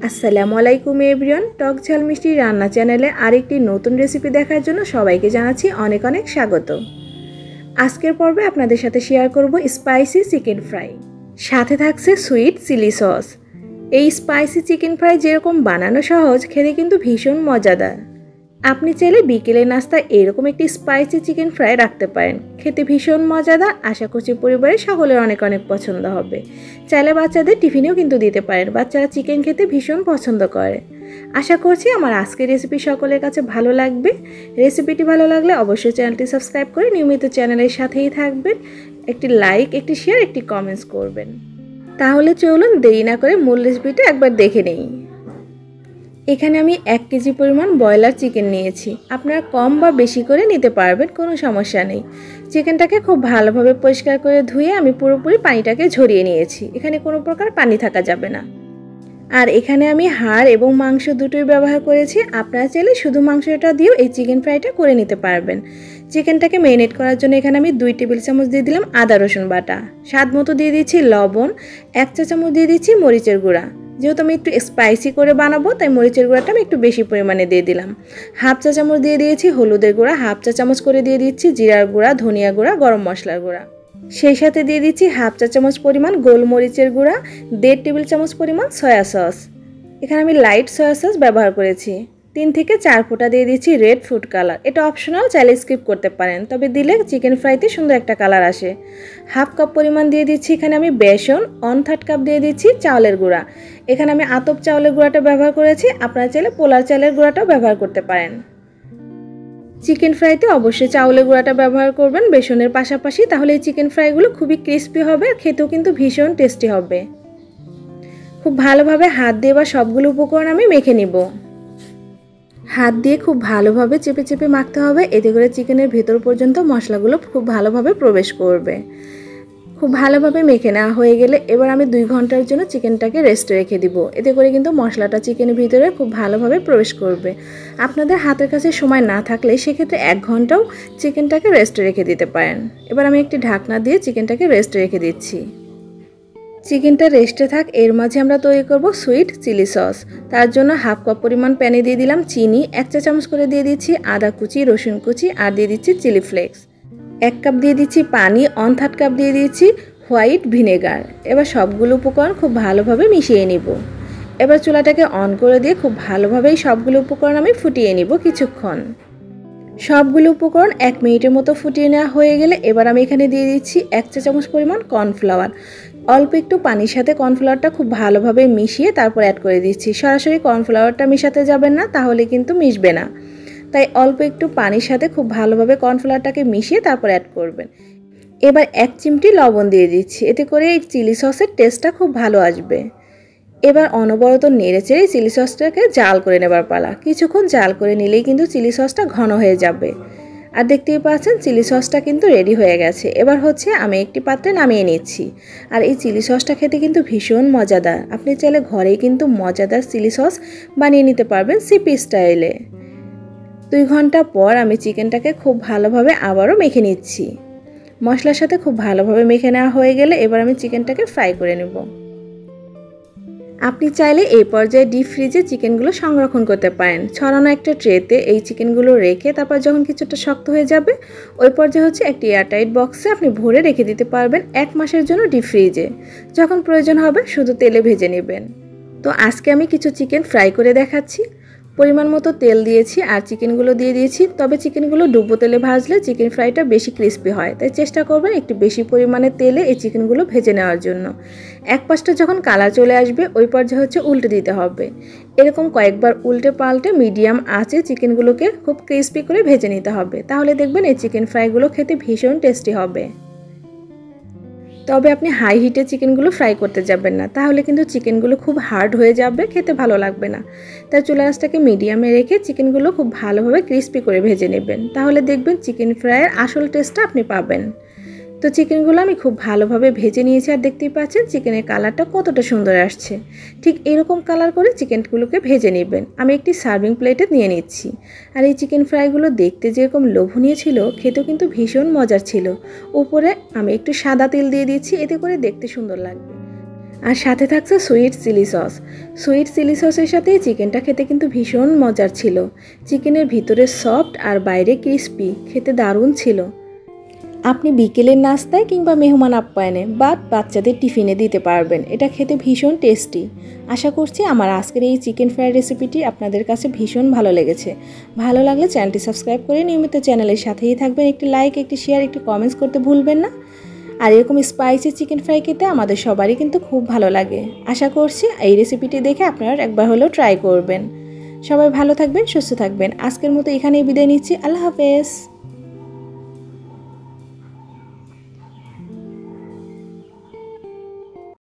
আসসালামু আলাইকুম এভরিওয়ান, টক ঝাল মিষ্টি রান্না চ্যানেলে আরেকটি নতুন রেসিপি দেখার জন্য সবাইকে জানাচ্ছি অনেক অনেক স্বাগত। আজকের পর্বে আপনাদের সাথে শেয়ার করব স্পাইসি চিকেন ফ্রাই, সাথে থাকছে সুইট চিলি সস। এই স্পাইসি চিকেন ফ্রাই যেরকম বানানো সহজ, খেতে কিন্তু ভীষণ মজাদার। আপনি চাইলে বিকেলের নাস্তায় এরকম একটি স্পাইসি চিকেন ফ্রাই রাখতে পারেন, খেতে ভীষণ মজাদার। আশা করছি পরিবারের সকলের অনেক অনেক পছন্দ হবে। চাইলে বাচ্চাদের টিফিনেও কিন্তু দিতে পারেন, বাচ্চারা চিকেন খেতে ভীষণ পছন্দ করে। আশা করছি আমার আজকের রেসিপি সকলের কাছে ভালো লাগবে। রেসিপিটি ভালো লাগলে অবশ্যই চ্যানেলটি সাবস্ক্রাইব করে নিয়মিত চ্যানেলের সাথেই থাকবেন। একটি লাইক, একটি শেয়ার, একটি কমেন্টস করবেন। তাহলে চলুন দেরি না করে মূল রেসিপিটা একবার দেখে নেই। এখানে আমি 1 কেজি পরিমাণ ব্রয়লার চিকেন নিয়েছি। আপনারা কম বা বেশি করে নিতে পারবেন, কোনো সমস্যা নেই। চিকেনটাকে খুব ভালোভাবে পরিষ্কার করে ধুয়ে আমি পুরোপুরি পানিটাকে ঝরিয়ে নিয়েছি। এখানে কোনো প্রকার পানি থাকা যাবে না। আর এখানে আমি হাড় এবং মাংস দুটোই ব্যবহার করেছি। আপনারা চাইলে শুধু মাংসটা দিয়েও এই চিকেন ফ্রাইটা করে নিতে পারবেন। চিকেনটাকে ম্যারিনেট করার জন্য এখানে আমি 2 টেবিল চামচ দিয়ে দিলাম আদা রসুন বাটা, স্বাদ মতো দিয়ে দিচ্ছি লবণ, 1 চা চামচ দিয়ে দিচ্ছি মরিচের গুঁড়া। যেহেতু আমি একটু স্পাইসি করে বানাবো, তাই মরিচের গুঁড়াটা আমি একটু বেশি পরিমাণে দিয়ে দিলাম। 1/2 চা চামচ দিয়ে দিয়েছি হলুদের গুঁড়া, 1/2 চা চামচ করে দিয়ে দিচ্ছি জিরার গুঁড়া, ধনিয়া গুঁড়া, গরম মশলার গুঁড়া। সেই সাথে দিয়ে দিচ্ছি 1/2 চা চামচ পরিমাণ গোলমরিচের গুঁড়া, 1.5 টেবিল চামচ পরিমাণ সয়া সস। এখানে আমি লাইট সয়া সস ব্যবহার করেছি। 3 থেকে 4 ফোঁটা দিয়ে দিচ্ছি রেড ফুড কালার। এটা অপশনাল, চাইলে স্কিপ করতে পারেন, তবে দিলে চিকেন ফ্রাইতে সুন্দর একটা কালার আসে। 1/2 কাপ পরিমাণ দিয়ে দিচ্ছি এখানে আমি বেসন, 1/3 কাপ দিয়ে দিচ্ছি চাউলের গুঁড়া। এখানে আমি আতপ চাউলের গুঁড়াটা ব্যবহার করেছি, আপনারা চাইলে পোলার চালের গুঁড়াটাও ব্যবহার করতে পারেন। চিকেন ফ্রাইতে অবশ্যই চাউলের গুঁড়াটা ব্যবহার করবেন বেসনের পাশাপাশি, তাহলে এই চিকেন ফ্রাইগুলো খুবই ক্রিস্পি হবে আর খেতেও কিন্তু ভীষণ টেস্টি হবে। খুব ভালোভাবে হাত দিয়ে বা সবগুলো উপকরণ আমি মেখে নিব। হাত দিয়ে খুব ভালোভাবে চেপে চেপে মাখতে হবে, এতে করে চিকেনের ভেতর পর্যন্ত মশলাগুলো খুব ভালোভাবে প্রবেশ করবে। খুব ভালোভাবে মেখে নেওয়া হয়ে গেলে এবার আমি 2 ঘন্টার জন্য চিকেনটাকে রেস্টে রেখে দিব। এতে করে কিন্তু মশলাটা চিকেনের ভিতরে খুব ভালোভাবে প্রবেশ করবে। আপনাদের হাতের কাছে সময় না থাকলে সেক্ষেত্রে 1 ঘন্টাও চিকেনটাকে রেস্টে রেখে দিতে পারেন। এবার আমি একটি ঢাকনা দিয়ে চিকেনটাকে রেস্টে রেখে দিচ্ছি। চিকেনটা রেস্টে থাক, এর মাঝে আমরা তৈরি করব সুইট চিলি সস। তার জন্য 1/2 কাপ পরিমাণ প্যানে দিয়ে দিলাম চিনি, 1 চা চামচ করে দিয়ে দিচ্ছি আদা কুচি, রসুন কুচি, আর দিয়ে দিচ্ছি চিলি ফ্লেক্স। 1 কাপ দিয়ে দিচ্ছি পানি, 1/3 কাপ দিয়ে দিচ্ছি হোয়াইট ভিনেগার। এবার সবগুলো উপকরণ খুব ভালোভাবে মিশিয়ে নিব। এবার চুলাটাকে অন করে দিয়ে খুব ভালোভাবে সবগুলো উপকরণ আমি ফুটিয়ে নিব কিছুক্ষণ। সবগুলো উপকরণ 1 মিনিটের মতো ফুটিয়ে নেওয়া হয়ে গেলে এবার আমি এখানে দিয়ে দিচ্ছি 1 চা চামচ পরিমাণ কর্নফ্লাওয়ার। অল্প একটু পানির সাথে কর্নফ্লাওয়ারটা খুব ভালোভাবে মিশিয়ে তারপর অ্যাড করে দিচ্ছি। সরাসরি কর্নফ্লাওয়ারটা মেশাতে যাবেন না, তাহলে কিন্তু মিশবে না। তাই অল্প একটু পানির সাথে খুব ভালোভাবে কর্নফ্লাওয়ারটাকে মিশিয়ে তারপর অ্যাড করবেন। এবার 1 চিমটি লবণ দিয়ে দিচ্ছি, এতে করে এই চিলি সসের টেস্টটা খুব ভালো আসবে। এবার অনবরত নেড়েচেড়ে চিলি সসটাকে জাল করে নেবার পালা। কিছুক্ষণ জাল করে নিলেই কিন্তু চিলি সসটা ঘন হয়ে যাবে। আর দেখতেই পাচ্ছেন চিলি সসটা কিন্তু রেডি হয়ে গেছে। এবার হচ্ছে আমি একটি পাত্রে নামিয়ে নিচ্ছি। আর এই চিলি সসটা খেতে কিন্তু ভীষণ মজাদার। আপনি চাইলে ঘরেই কিন্তু মজাদার চিলি সস বানিয়ে নিতে পারবেন সিপি স্টাইলে। 2 ঘন্টা পর আমি চিকেনটাকে খুব ভালোভাবে আবারও মেখে নিচ্ছি। মশলার সাথে খুব ভালোভাবে মেখে নেওয়া হয়ে গেলে এবার আমি চিকেনটাকে ফ্রাই করে নেব। আপনি চাইলে এই পর্যায়ে ডিপ ফ্রিজে চিকেনগুলো সংরক্ষণ করতে পারেন। ছড়ানো একটা ট্রেতে এই চিকেনগুলো রেখে তারপর যখন কিছুটা শক্ত হয়ে যাবে, ওই পর্যায়ে হচ্ছে একটি এয়ারটাইট বক্সে আপনি ভরে রেখে দিতে পারবেন 1 মাসের জন্য ডিপ ফ্রিজে। যখন প্রয়োজন হবে শুধু তেলে ভেজে নেবেন। তো আজকে আমি কিছু চিকেন ফ্রাই করে দেখাচ্ছি। পরিমাণ মতো তেল দিয়েছি আর চিকেনগুলো দিয়ে দিয়েছি, তবে চিকেনগুলো ডুবো তেলে ভাজলে চিকেন ফ্রাইটা বেশি ক্রিস্পি হয়, তাই চেষ্টা করবেন একটু বেশি পরিমাণে তেলে এই চিকেনগুলো ভেজে নেওয়ার জন্য। এক পাশটা যখন কালার চলে আসবে ওই পর্যায়ে হচ্ছে উল্টে দিতে হবে। এরকম কয়েকবার উল্টে পাল্টে মিডিয়াম আঁচে চিকেনগুলোকে খুব ক্রিস্পি করে ভেজে নিতে হবে, তাহলে দেখবেন এই চিকেন ফ্রাইগুলো খেতে ভীষণ টেস্টি হবে। তবে আপনি হাই হিটে চিকেনগুলো ফ্রাই করতে যাবেন না, তাহলে কিন্তু চিকেনগুলো খুব হার্ড হয়ে যাবে, খেতে ভালো লাগবে না। তাই চুলা আঁচটাকে মিডিয়ামে রেখে চিকেনগুলো খুব ভালোভাবে ক্রিস্পি করে ভেজে নেবেন, তাহলে দেখবেন চিকেন ফ্রাইয়ের আসল টেস্টটা আপনি পাবেন। তো চিকেনগুলো আমি খুব ভালোভাবে ভেজে নিয়েছি আর দেখতেই পাচ্ছেন চিকেনের কালারটা কতটা সুন্দর আসছে। ঠিক এরকম কালার করে চিকেনগুলোকে ভেজে নেবেন। আমি একটি সার্ভিং প্লেটে নিয়ে নিচ্ছি। আর এই চিকেন ফ্রাইগুলো দেখতে যেরকম লোভনীয় ছিল, খেতেও কিন্তু ভীষণ মজার ছিল। উপরে আমি একটু সাদা তেল দিয়ে দিচ্ছি, এতে করে দেখতে সুন্দর লাগবে। আর সাথে থাকছে sweet chilli sauce. Sweet chilli সসের সাথে চিকেনটা খেতে কিন্তু ভীষণ মজার ছিল। চিকেনের ভিতরে সফট আর বাইরে ক্রিস্পি, খেতে দারুণ ছিল। আপনি বিকেলের নাস্তায় কিংবা মেহমান আপ্যায়নে বা বাচ্চাদের টিফিনে দিতে পারবেন। এটা খেতে ভীষণ টেস্টি। আশা করছি আমার আজকের এই চিকেন ফ্রাই রেসিপিটি আপনাদের কাছে ভীষণ ভালো লেগেছে। ভালো লাগলে চ্যানেলটি সাবস্ক্রাইব করে নিয়মিত চ্যানেলের সাথেই থাকবেন। একটি লাইক, একটি শেয়ার, একটি কমেন্টস করতে ভুলবেন না। আর এরকম স্পাইসি চিকেন ফ্রাই খেতে আমাদের সবারই কিন্তু খুব ভালো লাগে। আশা করছি এই রেসিপিটি দেখে আপনারা একবার হলেও ট্রাই করবেন। সবাই ভালো থাকবেন, সুস্থ থাকবেন। আজকের মতো এখানেই বিদায় নিচ্ছি। আল্লাহ হাফেজ।